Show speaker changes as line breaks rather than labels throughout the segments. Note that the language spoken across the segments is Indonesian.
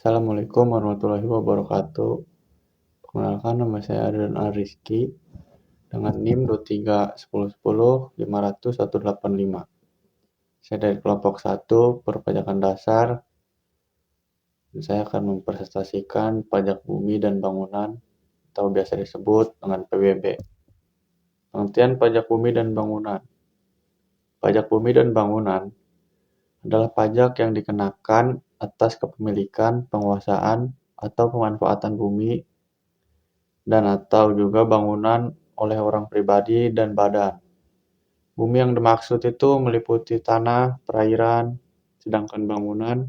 Assalamualaikum warahmatullahi wabarakatuh. Perkenalkan, nama saya Adrian Rizky dengan NIM 231010500185. Saya dari kelompok 1 perpajakan dasar. Dan saya akan mempresentasikan pajak bumi dan bangunan atau biasa disebut dengan PBB. Pengertian pajak bumi dan bangunan. Pajak bumi dan bangunan adalah pajak yang dikenakan atas kepemilikan, penguasaan, atau pemanfaatan bumi dan atau juga bangunan oleh orang pribadi dan badan. Bumi yang dimaksud itu meliputi tanah, perairan, sedangkan bangunan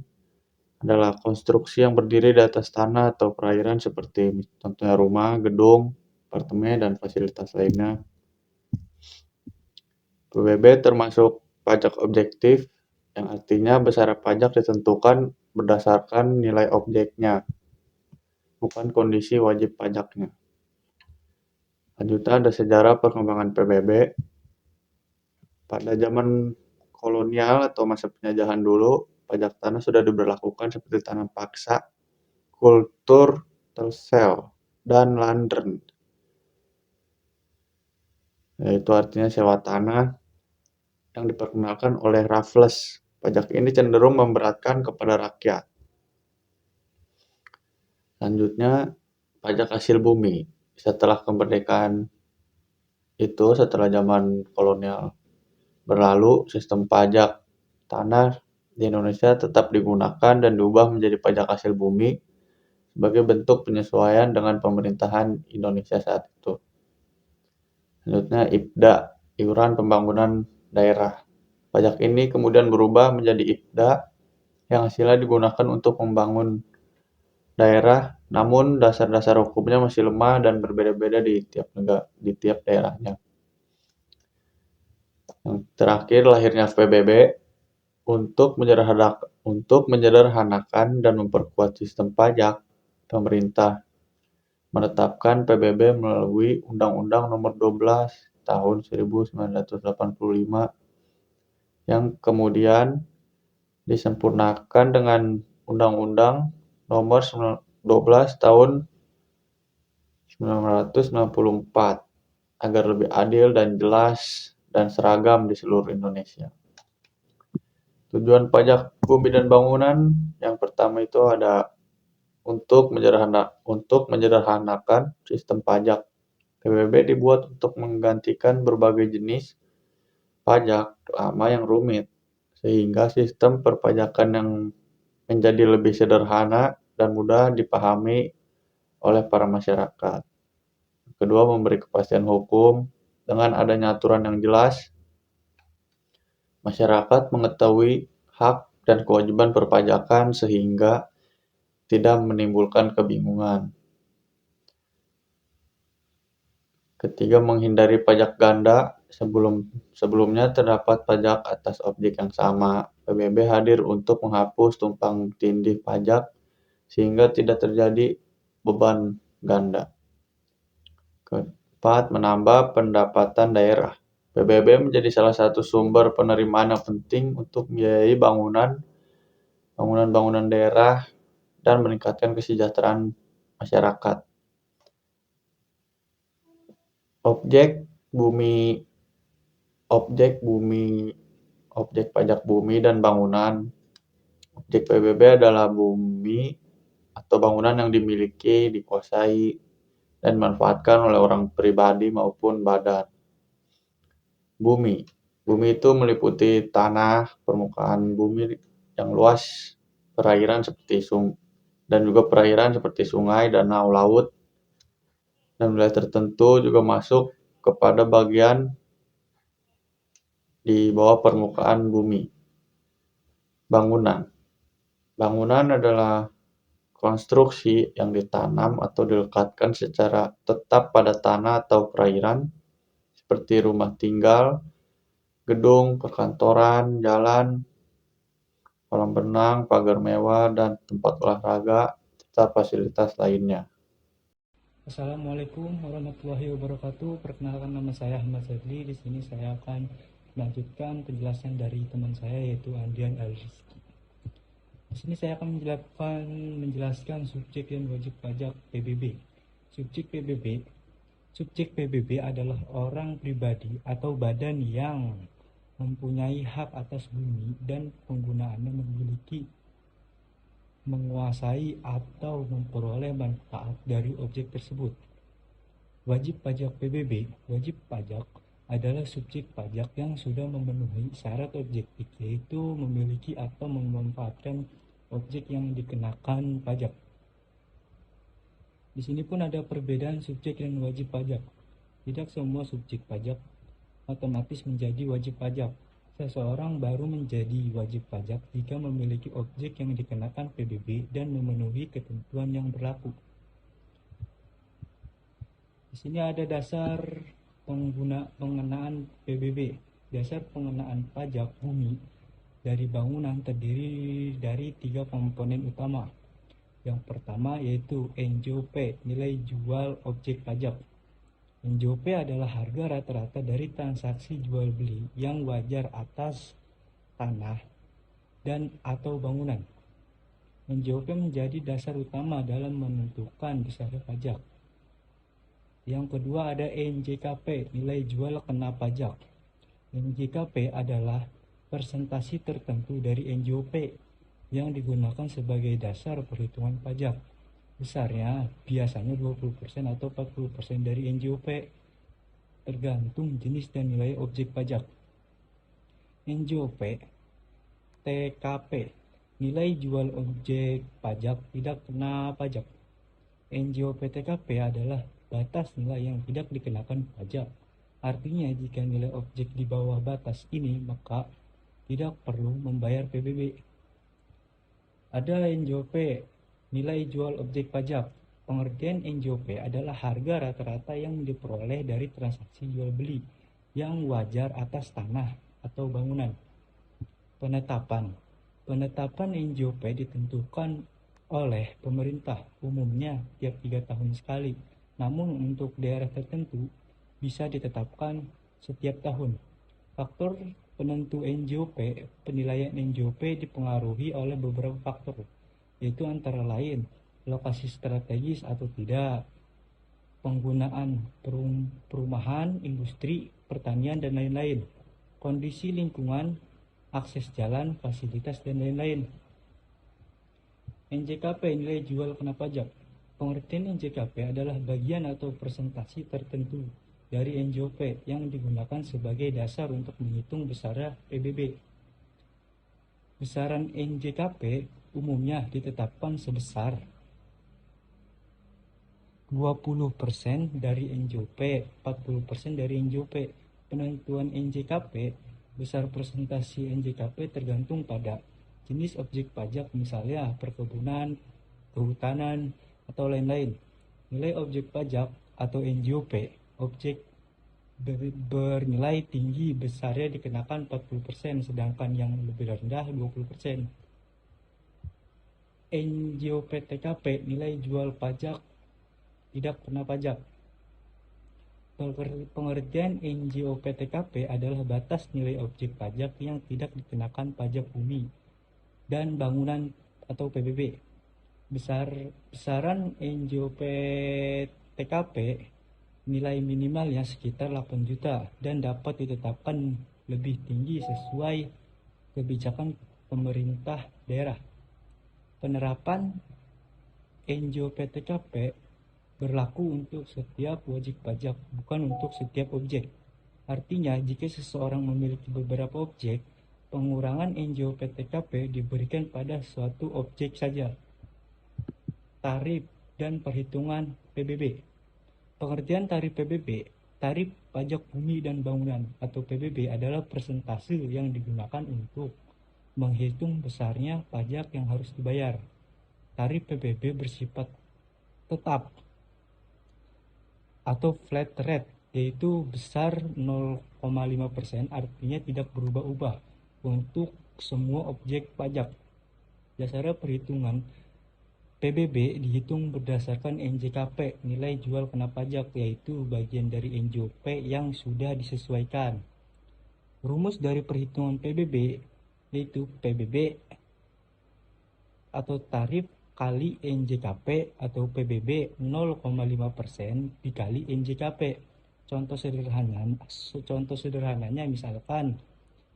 adalah konstruksi yang berdiri di atas tanah atau perairan seperti contohnya rumah, gedung, apartemen, dan fasilitas lainnya. PBB termasuk pajak objektif, yang artinya besaran pajak ditentukan berdasarkan nilai objeknya, bukan kondisi wajib pajaknya. Lanjutnya ada sejarah perkembangan PBB. Pada zaman kolonial atau masa penjajahan dulu, pajak tanah sudah diberlakukan seperti tanah paksa, kultur, tersel, dan landren. Yaitu artinya sewa tanah yang diperkenalkan oleh Raffles. Pajak ini cenderung memberatkan kepada rakyat. Selanjutnya, pajak hasil bumi. Setelah kemerdekaan itu, setelah zaman kolonial berlalu, sistem pajak tanah di Indonesia tetap digunakan dan diubah menjadi pajak hasil bumi sebagai bentuk penyesuaian dengan pemerintahan Indonesia saat itu. Selanjutnya, IPDA, iuran pembangunan daerah. Pajak ini kemudian berubah menjadi IPDA yang hasilnya digunakan untuk membangun daerah, namun dasar-dasar hukumnya masih lemah dan berbeda-beda di tiap daerahnya. Yang terakhir, lahirnya PBB untuk menyederhanakan dan memperkuat sistem pajak. Pemerintah menetapkan PBB melalui Undang-Undang Nomor 12 Tahun 1985 yang kemudian disempurnakan dengan Undang-Undang Nomor 12 Tahun 1994 agar lebih adil dan jelas dan seragam di seluruh Indonesia. Tujuan pajak bumi dan bangunan yang pertama itu ada untuk menyederhanakan sistem pajak. PBB dibuat untuk menggantikan berbagai jenis pajak lama yang rumit, sehingga sistem perpajakan yang menjadi lebih sederhana dan mudah dipahami oleh para masyarakat. Kedua, memberi kepastian hukum. Dengan adanya aturan yang jelas, masyarakat mengetahui hak dan kewajiban perpajakan sehingga tidak menimbulkan kebingungan. Ketiga, menghindari pajak ganda. Sebelumnya terdapat pajak atas objek yang sama. PBB hadir untuk menghapus tumpang tindih pajak sehingga tidak terjadi beban ganda. Keempat, menambah pendapatan daerah. PBB menjadi salah satu sumber penerimaan yang penting untuk membiayai bangunan daerah dan meningkatkan kesejahteraan masyarakat. Objek pajak bumi dan bangunan. Objek PBB adalah bumi atau bangunan yang dimiliki, dikuasai, dan dimanfaatkan oleh orang pribadi maupun badan. Bumi itu meliputi tanah, permukaan bumi yang luas, perairan seperti sungai, danau, laut, dan wilayah tertentu juga masuk kepada bagian di bawah permukaan bumi. Bangunan adalah konstruksi yang ditanam atau dilekatkan secara tetap pada tanah atau perairan, seperti rumah tinggal, gedung, perkantoran, jalan, kolam renang, pagar mewah, dan tempat olahraga, serta fasilitas lainnya.
Assalamualaikum warahmatullahi wabarakatuh. Perkenalkan, nama saya Ahmad Fadli. Di sini saya akan melanjutkan penjelasan dari teman saya yaitu Andian Al-Rizki. Di sini saya akan menjelaskan subjek dan wajib pajak PBB. Subjek PBB Subjek PBB adalah orang pribadi atau badan yang mempunyai hak atas bumi dan penggunaannya memiliki, menguasai atau memperoleh manfaat dari objek tersebut. Wajib pajak PBB, wajib pajak adalah subjek pajak yang sudah memenuhi syarat objektif, yaitu memiliki atau memanfaatkan objek yang dikenakan pajak. Di sini pun ada perbedaan subjek dan wajib pajak. Tidak semua subjek pajak otomatis menjadi wajib pajak. Seseorang baru menjadi wajib pajak jika memiliki objek yang dikenakan PBB dan memenuhi ketentuan yang berlaku. Di sini ada dasar pengenaan PBB. Dasar pengenaan pajak bumi dari bangunan terdiri dari 3 komponen utama. Yang pertama yaitu NJOP, nilai jual objek pajak. NJOP adalah harga rata-rata dari transaksi jual beli yang wajar atas tanah dan atau bangunan. NJOP menjadi dasar utama dalam menentukan besarnya pajak. Yang kedua ada NJKP, nilai jual kena pajak. NJKP adalah persentase tertentu dari NJOP yang digunakan sebagai dasar perhitungan pajak. Besarnya biasanya 20% atau 40% dari NJOP, tergantung jenis dan nilai objek pajak. NJOP TKP, nilai jual objek pajak tidak kena pajak. NJOP TKP adalah batas nilai yang tidak dikenakan pajak. Artinya jika nilai objek di bawah batas ini, maka tidak perlu membayar PBB. Ada NJOP, nilai jual objek pajak. Pengertian NJOP adalah harga rata-rata yang diperoleh dari transaksi jual beli yang wajar atas tanah atau bangunan. Penetapan NJOP ditentukan oleh pemerintah, umumnya tiap 3 tahun sekali. Namun untuk daerah tertentu bisa ditetapkan setiap tahun. Faktor penentu NJOP, penilaian NJOP dipengaruhi oleh beberapa faktor, yaitu antara lain lokasi strategis atau tidak, penggunaan perumahan, industri, pertanian, dan lain-lain, kondisi lingkungan, akses jalan, fasilitas, dan lain-lain. NJKP, nilai jual kena pajak. Pengertian NJKP adalah bagian atau persentase tertentu dari NJOP yang digunakan sebagai dasar untuk menghitung besarnya PBB. Besaran NJKP umumnya ditetapkan sebesar 20% dari NJOP, 40% dari NJOP. Penentuan NJKP, besar persentase NJKP tergantung pada jenis objek pajak, misalnya perkebunan, kehutanan, atau lain-lain. Nilai objek pajak atau NJOP, objek bernilai tinggi besarnya dikenakan 40%, sedangkan yang lebih rendah 20%. NJOP TKP, nilai jual pajak tidak kena pajak. Pengertian NJOP TKP adalah batas nilai objek pajak yang tidak dikenakan pajak bumi dan bangunan atau PBB. Besaran NJOP TKP nilai minimalnya sekitar 8 juta dan dapat ditetapkan lebih tinggi sesuai kebijakan pemerintah daerah. Penerapan NJOP TKP berlaku untuk setiap wajib pajak, bukan untuk setiap objek. Artinya, jika seseorang memiliki beberapa objek, pengurangan NJOP TKP diberikan pada suatu objek saja. Tarif dan perhitungan PBB. Pengertian tarif PBB, tarif pajak bumi dan bangunan atau PBB adalah persentase yang digunakan untuk menghitung besarnya pajak yang harus dibayar. Tarif PBB bersifat tetap atau flat rate, yaitu besar 0,5%, artinya tidak berubah-ubah untuk semua objek pajak. Dasar perhitungan PBB dihitung berdasarkan NJKP, nilai jual kena pajak, yaitu bagian dari NJOP yang sudah disesuaikan. Rumus dari perhitungan PBB yaitu PBB atau tarif kali NJKP atau PBB 0,5% dikali NJKP. Contoh sederhananya misalkan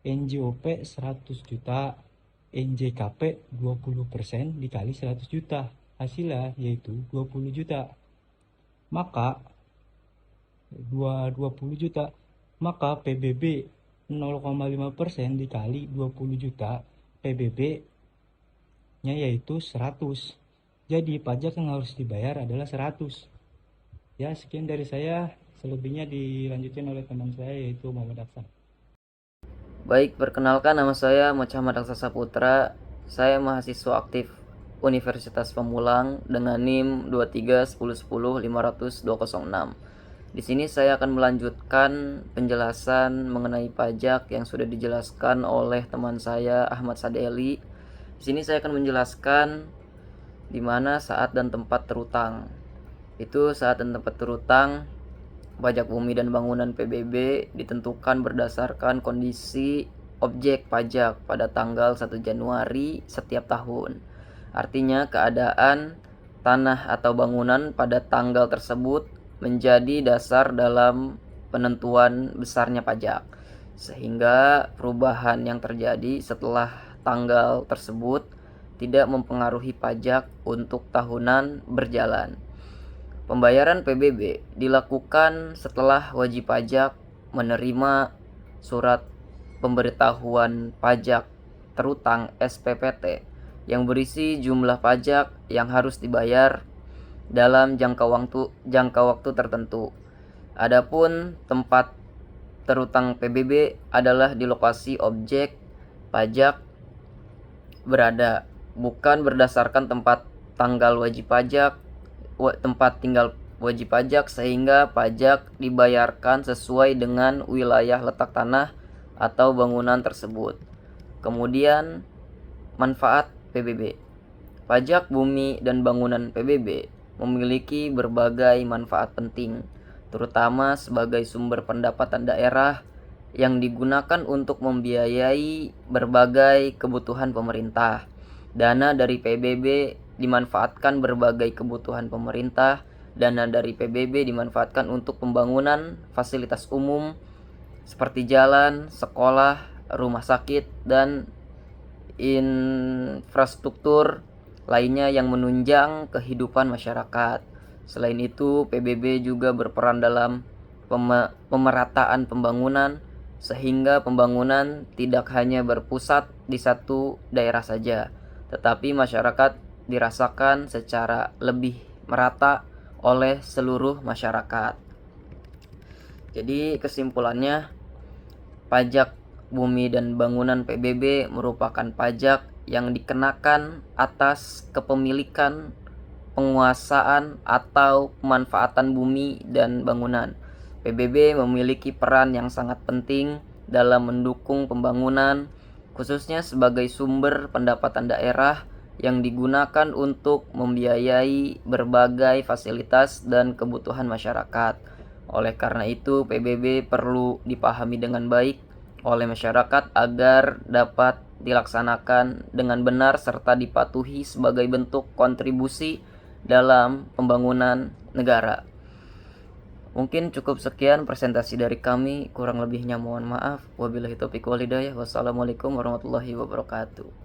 NJOP 100 juta, NJKP 20% dikali 100 juta. Hasilnya yaitu 20 juta. Maka 20 juta, maka PBB 0,5% dikali 20 juta, PBB-nya yaitu 100. Jadi pajak yang harus dibayar adalah 100. Ya, sekian dari saya. Selebihnya dilanjutkan oleh teman saya yaitu Muhammad Aksan.
Baik, perkenalkan nama saya Muhammad Aksa Saputra. Saya mahasiswa aktif Universitas Pamulang dengan NIM 231010506. Di sini saya akan melanjutkan penjelasan mengenai pajak yang sudah dijelaskan oleh teman saya Ahmad Sadeli. Di sini saya akan menjelaskan di mana saat dan tempat terutang. Itu saat dan tempat terutang pajak bumi dan bangunan PBB ditentukan berdasarkan kondisi objek pajak pada tanggal 1 Januari setiap tahun. Artinya keadaan tanah atau bangunan pada tanggal tersebut menjadi dasar dalam penentuan besarnya pajak. Sehingga perubahan yang terjadi setelah tanggal tersebut tidak mempengaruhi pajak untuk tahunan berjalan. Pembayaran PBB dilakukan setelah wajib pajak menerima surat pemberitahuan pajak terutang SPPT yang berisi jumlah pajak yang harus dibayar dalam jangka waktu tertentu. Adapun tempat terutang PBB adalah di lokasi objek pajak berada, bukan berdasarkan tempat tinggal wajib pajak, sehingga pajak dibayarkan sesuai dengan wilayah letak tanah atau bangunan tersebut. Kemudian manfaat PBB. Pajak bumi dan bangunan PBB memiliki berbagai manfaat penting, terutama sebagai sumber pendapatan daerah yang digunakan untuk membiayai berbagai kebutuhan pemerintah. Dana dari PBB dimanfaatkan berbagai kebutuhan pemerintah. Dana dari PBB dimanfaatkan untuk pembangunan fasilitas umum seperti jalan, sekolah, rumah sakit, dan infrastruktur lainnya yang menunjang kehidupan masyarakat. Selain itu, PBB juga berperan dalam pemerataan pembangunan, sehingga pembangunan tidak hanya berpusat di satu daerah saja, tetapi masyarakat dirasakan secara lebih merata oleh seluruh masyarakat. Jadi kesimpulannya, pajak bumi dan bangunan PBB merupakan pajak yang dikenakan atas kepemilikan, penguasaan, atau pemanfaatan bumi dan bangunan. PBB memiliki peran yang sangat penting dalam mendukung pembangunan, khususnya sebagai sumber pendapatan daerah yang digunakan untuk membiayai berbagai fasilitas dan kebutuhan masyarakat. Oleh karena itu, PBB perlu dipahami dengan baik oleh masyarakat agar dapat dilaksanakan dengan benar serta dipatuhi sebagai bentuk kontribusi dalam pembangunan negara. Mungkin cukup sekian presentasi dari kami, kurang lebihnya mohon maaf. Wabillahi taufiq wal hidayah. Wassalamualaikum warahmatullahi wabarakatuh.